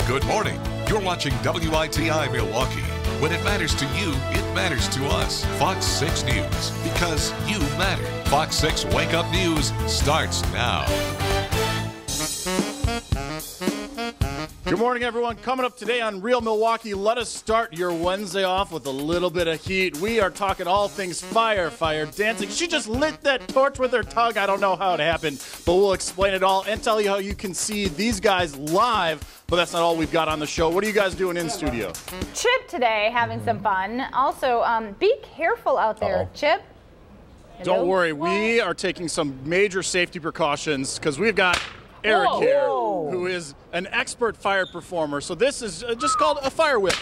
Good morning. You're watching WITI Milwaukee. When it matters to you, it matters to us. Fox 6 News, because you matter. Fox 6 Wake Up News starts now. Good morning, everyone. Coming up today on Real Milwaukee, let us start your Wednesday off with a little bit of heat. We are talking all things fire dancing. She just lit that torch with her tongue. I don't know how it happened, but we'll explain it all and tell you how you can see these guys live. But that's not all we've got on the show. What are you guys doing in studio? Chip today having some fun. Also, be careful out there, Chip. Hello? Don't worry. We are taking some major safety precautions because we've got Eric here, who is an expert fire performer. So this is just called a fire whip.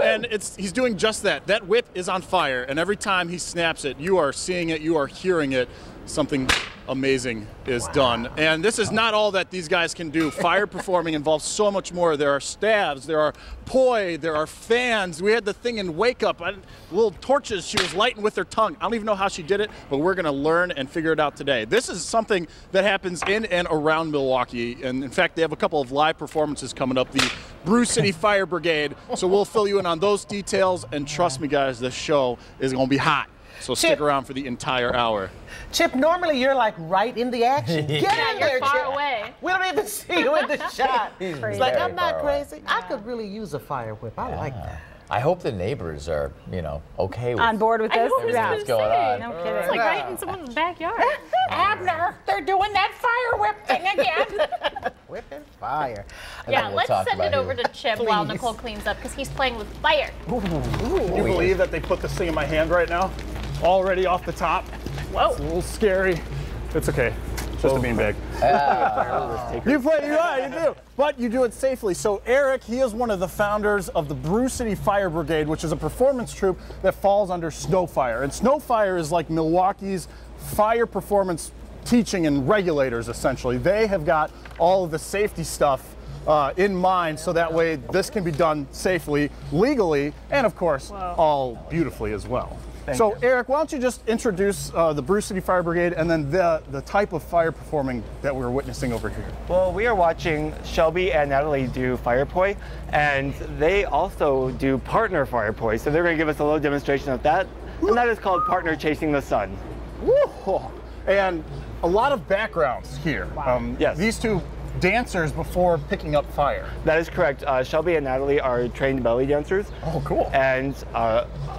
And he's doing just that. That whip is on fire, and every time he snaps it, you are seeing it, you are hearing it. Something amazing is done. And this is not all that these guys can do. Fire performing involves so much more. There are stabs, there are poi, there are fans. We had the thing in Wake Up, little torches she was lighting with her tongue. I don't even know how she did it, but we're going to learn and figure it out today. This is something that happens in and around Milwaukee. And in fact, they have a couple of live performances coming up, the Brewcity Fire Brigade. So we'll fill you in on those details. And trust me, guys, this show is going to be hot. So stick around for the entire hour. Chip, normally you're like right in the action. Get in there, far Chip. away. We don't even see you in the shot. It's like, I'm not crazy. I could really use a fire whip. I like that. I hope the neighbors are, okay with On board with this? everything that's going on. No kidding. It's like right in someone's backyard. Abner, they're doing that fire whip thing again. Whipping fire. Yeah, we'll let's talk send about it over you. to Chip while Nicole cleans up because he's playing with fire. Can you believe that they put this thing in my hand right now? Already off the top. Whoa. It's a little scary. It's okay. It's just a beanbag. You do. But you do it safely. So Eric, he is one of the founders of the Brewcity Fire Brigade, which is a performance troupe that falls under Snowfire. And Snowfire is like Milwaukee's fire performance teaching and regulators, essentially. They have got all of the safety stuff in mind, so that way this can be done safely, legally, and of course, all beautifully as well. So Eric, why don't you just introduce the Brewcity Fire Brigade and then the type of fire performing that we're witnessing over here. Well, we are watching Shelby and Natalie do fire poi, and they also do partner fire poi. So they're going to give us a little demonstration of that, and that is called partner chasing the sun. Woo! And a lot of backgrounds here. Yes. These two dancers before picking up fire. That is correct. Shelby and Natalie are trained belly dancers. Oh, cool. And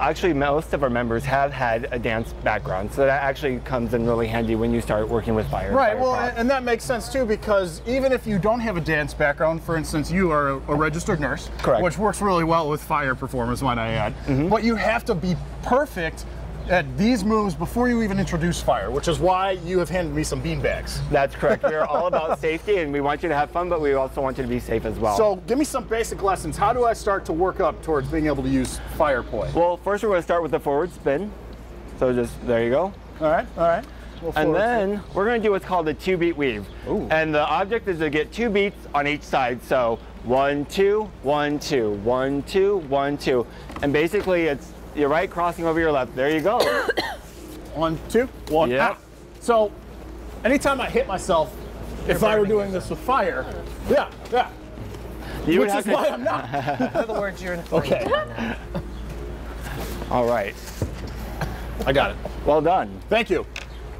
actually most of our members have had a dance background, so that actually comes in really handy when you start working with fire. Right, well, and that makes sense too, because even if you don't have a dance background, for instance, you are a registered nurse. Correct. Which works really well with fire performance, might I add. But you have to be perfect at these moves before you even introduce fire, which is why you have handed me some beanbags. That's correct. We're all about safety, and we want you to have fun, but we also want you to be safe as well. So give me some basic lessons. How do I start to work up towards being able to use fire poi? Well, first we're going to start with the forward spin. So just, there you go. All right. And then we're going to do what's called a 2-beat weave. Ooh. And the object is to get 2 beats on each side. So 1, 2, 1, 2, 1, 2, 1, 2. And basically it's your right crossing over your left. There you go. 1, 2, 1. Yeah. Out. So anytime I hit myself, if I were doing this with fire, You which is why I'm not. In other words, you're in a Okay. All right. I got it. Well done. Thank you.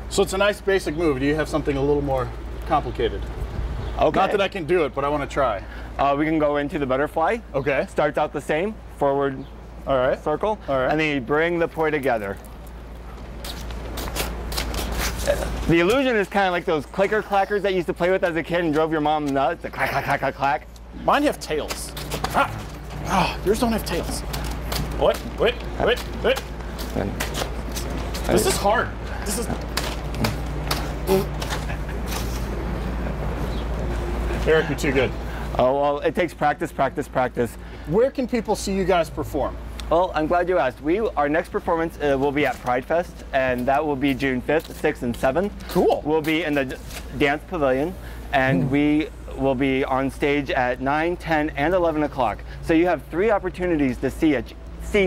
So it's a nice basic move. Do you have something a little more complicated? Okay. Not that I can do it, but I want to try. We can go into the butterfly. Okay. Starts out the same, forward All right. circle. All right. And then you bring the poi together. The illusion is kind of like those clicker clackers that you used to play with as a kid and drove your mom nuts. The clack, clack, clack, clack, clack. Mine have tails. Yours don't have tails. What? Wait. This is hard. This is. Eric, you're too good. Oh, well, it takes practice. Where can people see you guys perform? Well, I'm glad you asked. Our next performance will be at Pride Fest, and that will be June 5th, 6th, and 7th. Cool. We'll be in the dance pavilion, and we will be on stage at 9, 10, and 11 o'clock. So you have 3 opportunities to see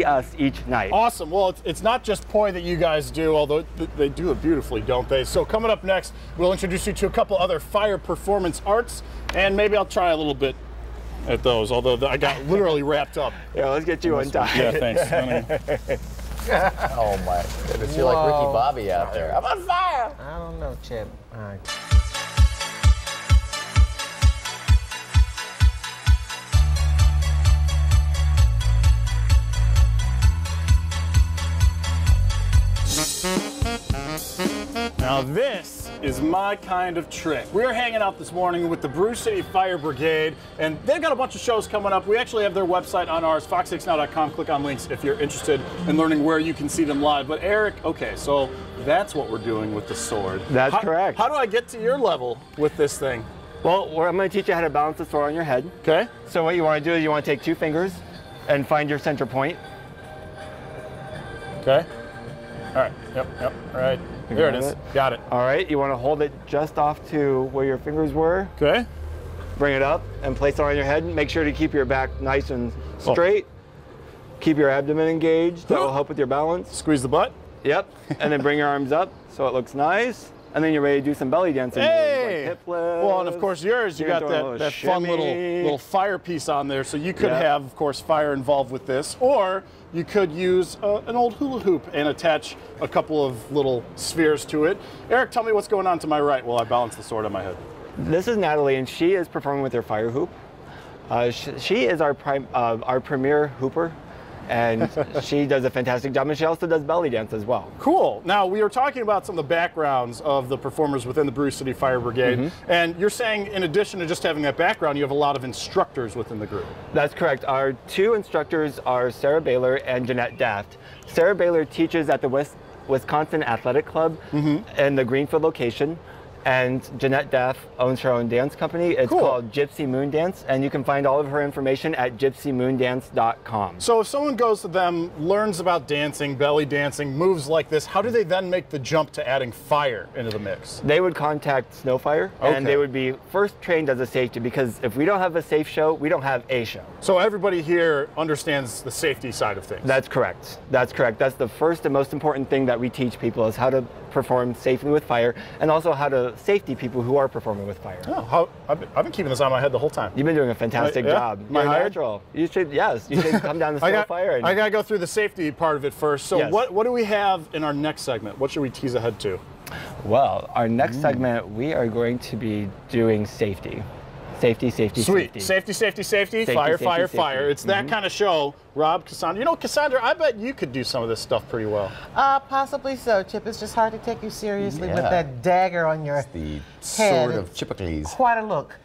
us each night. Awesome. Well, it's not just poi that you guys do, although they do it beautifully, don't they? So coming up next, we'll introduce you to a couple other fire performance arts, and maybe I'll try a little bit at those, although I got literally wrapped up. Yeah, let's get you untied. Yeah, thanks. Oh my goodness, you're like Ricky Bobby out there. I'm on fire! I don't know, Chip. All right. Now this is my kind of trick. We're hanging out this morning with the Brewcity Fire Brigade, and they've got a bunch of shows coming up. We actually have their website on ours, fox6now.com. Click on links if you're interested in learning where you can see them live. But Eric, okay, so that's what we're doing with the sword. That's correct. How do I get to your level with this thing? Well, I'm going to teach you how to balance the sword on your head. Okay. So what you want to do is you want to take 2 fingers and find your center point. Okay. All right. Yep. All right. There it is. Got it. All right. You want to hold it just off to where your fingers were. Okay. Bring it up and place it on your head. Make sure to keep your back nice and straight. Keep your abdomen engaged. That will help with your balance. Squeeze the butt. Yep. And then bring your arms up so it looks nice. And then you're ready to do some belly dancing. Hey! Like hip flips. Well, and of course yours, you got that fun little fire piece on there. So you could have, of course, fire involved with this, or you could use an old hula hoop and attach a couple of little spheres to it. Eric, tell me what's going on to my right while I balance the sword on my head. This is Natalie, and she is performing with her fire hoop. She is our premier hooper. And she does a fantastic job, and she also does belly dance as well. Cool. Now, we were talking about some of the backgrounds of the performers within the Brewcity Fire Brigade, and you're saying in addition to just having that background, you have a lot of instructors within the group. That's correct. Our 2 instructors are Sarah Baylor and Jeanette Daft. Sarah Baylor teaches at the Wisconsin Athletic Club in the Greenfield location. And Jeanette Daff owns her own dance company. It's called Gypsy Moon Dance, and you can find all of her information at gypsymoondance.com. So if someone goes to them, learns about dancing, belly dancing, moves like this, how do they then make the jump to adding fire into the mix? They would contact Snowfire, and they would be first trained as a safety, because if we don't have a safe show, we don't have a show. So everybody here understands the safety side of things. That's correct. That's correct. That's the first and most important thing that we teach people, is how to perform safely with fire, and also how to safety people who are performing with fire. Oh, I've been keeping this on my head the whole time. You've been doing a fantastic job. Am I You're hired? natural. You should, yes, you should come down to Snowfire. I gotta go through the safety part of it first. So what do we have in our next segment? What should we tease ahead to? Well, our next segment, we are going to be doing safety. Safety, safety, Sweet. safety. Safety. Fire, fire, fire. It's that kind of show. Rob, Cassandra. You know, Cassandra, I bet you could do some of this stuff pretty well. Possibly so, Chip. It's just hard to take you seriously with that dagger on your head. The sword of Chippocles. Quite a look.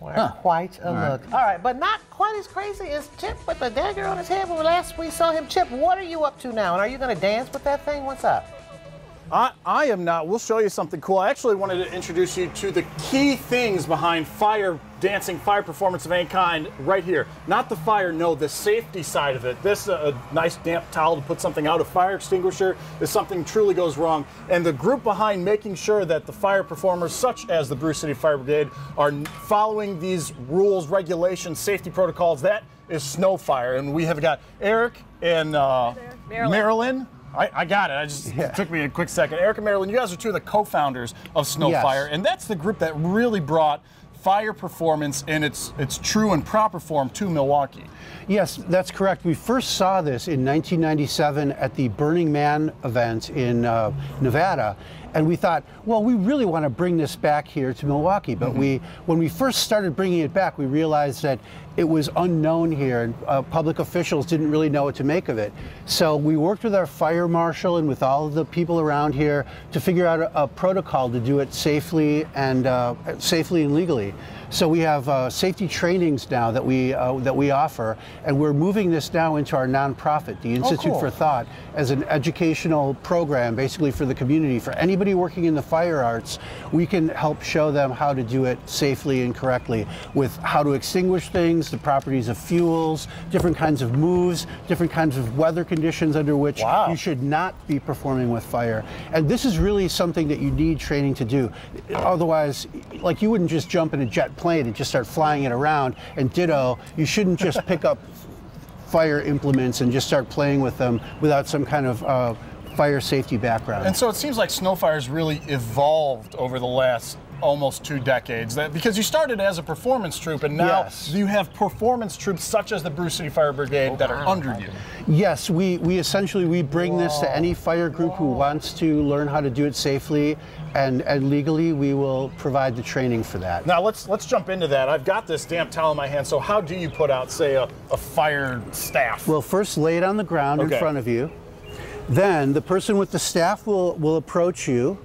Quite a look. All right, but not quite as crazy as Chip with the dagger on his head when last we saw him. Chip, what are you up to now? And are you going to dance with that thing? What's up? I am not. We'll show you something cool. I actually wanted to introduce you to the key things behind fire dancing, fire performance of any kind right here. Not the fire, no, the safety side of it. This, a nice damp towel to put something out, a fire extinguisher, if something truly goes wrong. And the group behind making sure that the fire performers, such as the Brewcity Fire Brigade, are following these rules, regulations, safety protocols, that is Snowfire. And we have got Eric and Marilyn. I got it. It took me a quick second. Eric and Marilyn, you guys are 2 of the co-founders of Snowfire, and that's the group that really brought fire performance in its true and proper form to Milwaukee. Yes, that's correct. We first saw this in 1997 at the Burning Man event in Nevada. And we thought, well, we really want to bring this back here to Milwaukee. But when we first started bringing it back, we realized that it was unknown here, and public officials didn't really know what to make of it. So we worked with our fire marshal and with all of the people around here to figure out a protocol to do it safely and legally. So we have safety trainings now that we offer, and we're moving this now into our nonprofit, the Institute for Thought, as an educational program, basically for the community. For anybody working in the fire arts, we can help show them how to do it safely and correctly, with how to extinguish things, the properties of fuels, different kinds of moves, different kinds of weather conditions under which you should not be performing with fire. And this is really something that you need training to do. Otherwise, like, you wouldn't just jump in a jet plane and just start flying it around, and ditto, you shouldn't just pick up fire implements and just start playing with them without some kind of fire safety background. And so it seems like Snowfire's really evolved over the last almost 2 decades. Because you started as a performance troop, and now you have performance troops such as the Brewcity Fire Brigade that are under you. Yes, we essentially bring this to any fire group who wants to learn how to do it safely, and legally we will provide the training for that. Now let's jump into that. I've got this damp towel in my hand, so how do you put out, say, a fire staff? Well, first lay it on the ground in front of you. Then the person with the staff will approach you.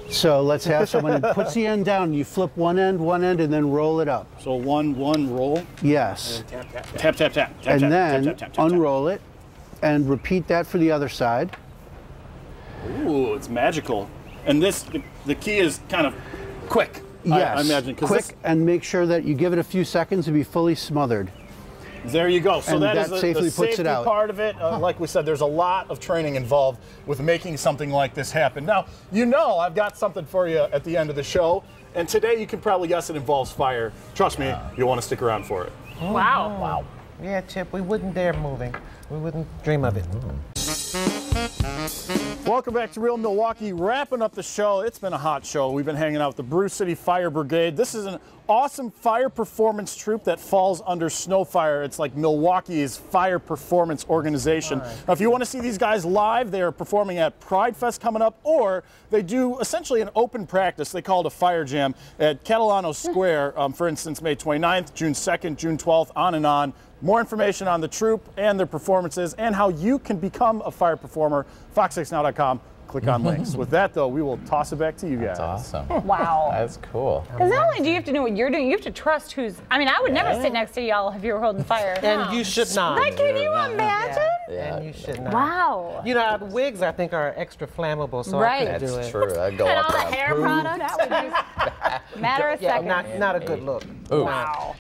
So let's have someone who puts the end down. You flip one end, and then roll it up. So one roll? Yes. And tap, tap, tap. And then unroll it and repeat that for the other side. Ooh, it's magical. And the key is kind of quick. Yes, I imagine. quick, and make sure that you give it a few seconds to be fully smothered. There you go. So and that is the safely puts safety it out. part of it. Like we said, there's a lot of training involved with making something like this happen. Now, I've got something for you at the end of the show, and today you can probably guess it involves fire. Trust me, you'll want to stick around for it. Wow. Wow. Yeah, Chip, we wouldn't dare moving. We wouldn't dream of it. Welcome back to Real Milwaukee. Wrapping up the show. It's been a hot show. We've been hanging out with the Brewcity Fire Brigade. This is an awesome fire performance troop that falls under Snowfire. It's like Milwaukee's fire performance organization. Now, if you want to see these guys live, they are performing at Pride Fest coming up, or they do essentially an open practice. They call it a fire jam at Catalano Square, for instance, May 29th, June 2nd, June 12th, on and on. More information on the troop and their performances and how you can become a fire performer, fox6now.com. Click on links. With that, though, we will toss it back to you guys. That's awesome. Wow. That's cool. Because not only do you have to know what you're doing, you have to trust who's. I mean, I would never sit next to y'all if you were holding fire. And you should not. Like, can you imagine? Yeah. And you should not. Wow. You know, the wigs, I think, are extra flammable, so I couldn't do That's it. true. I'd go And up all the there. hair product, that would be matter of Yeah, seconds. not a good look. Ooh. Wow.